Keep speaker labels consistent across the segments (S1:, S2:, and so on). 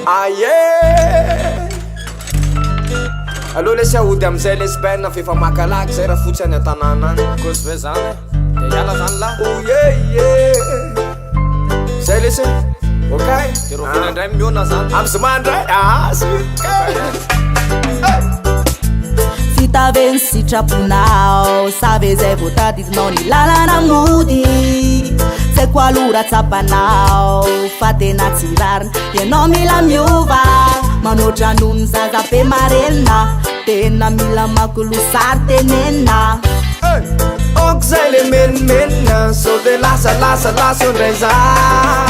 S1: Aie aloha le sy ahody amizay lesbienne fefa makalaky zay raha fotsy any an-tanàna any kosy ve zany de iala zany la oye zay lesy okay de rovina indray miona zany amy zamandray
S2: fitaveny sitraponao savy zay voatadidinao ny lalana mody zay koa lora tsapanao fa tena tsirarina ianao mila miova manoatra nony zaza be marelina tena mila makolosary tenena
S1: ok zay le menimenina so de lasa ndray za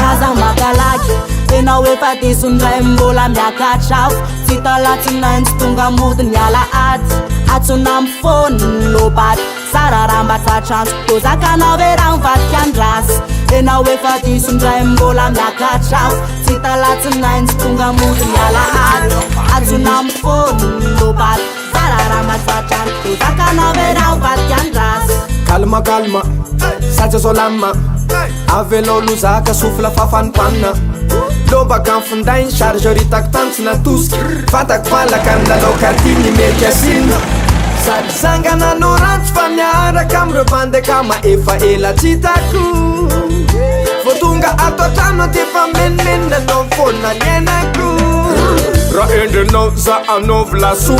S2: kaza makalaky enao efa disondray mbola miakatrafo tsy talatsinainy tsy tonga mody ny ala aty atsona amy fony lobaty sararamba tsatrantso tozakanao ve raha mivadika andrasy enao efa disondray mbola miakatrafo tsy talatsinainy tsy tonga mody ny ala aty atsona amy fony lobaty sararamba tsatrantso tozakanao ve raha mivadika andrasy
S1: kalma satria zao lama avelao lozaka sofla fafanimpanina lobaka mfinday chargeur itako tany tsy natosiky fatako falaka amlalao kartiny mety asina sady sangana no rantsy fa miaraka amreo vandekama efa ela tsy hitako vo tonga ato atrano defa menimenina nao mifona niainako raha endrenao za anaovy laso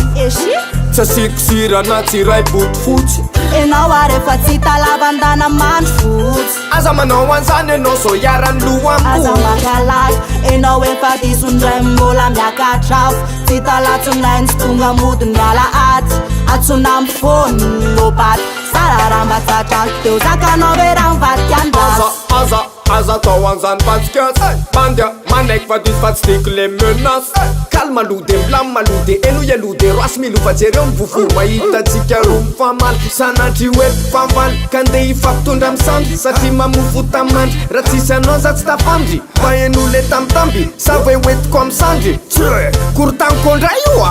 S1: tsy asiako sirana tsiray boty fotsy
S2: enao ary efa tsy talavandana mandry fotsy
S1: aza manao an'izany enao zao iarany loha
S2: aza makalaky enao efa disondray mbola miakatrafo tsy talatsinainy tsy tonga mody ny ala aty atsona amy fony lobaty sararamba tsatrantso teo zakanao ve raha mivadika andrasy
S1: aza tao an'izany fantsikas mandia manaiky fa disy fa tsy tiako le menace kalma lode milamy malode enoy alode roasy milova jereo mivofo mahita tsika ro mifamaly sanatry oety famaly ka nde ifampitondra amisamby satria mamofo tamandry raha tsisy anao za tsy tafandry fa eno le tamitamby sa voe oetiko amy sandry tse korotaniko ndray io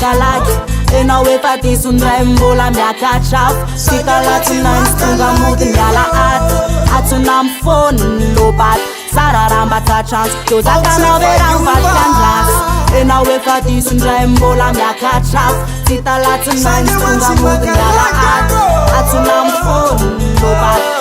S2: makalaky enao efa disondray mbola miakatrafo tsy talatsinainy tsy tonga mody miala aty atsona amy fony lobaty sararamba tsatrantso teo zakanao ve raha mivadika andrasy enao efa disondray mbola miakatrafo tsy talatsinainy tsy tonga mody miala aty atsona amy fony lobaty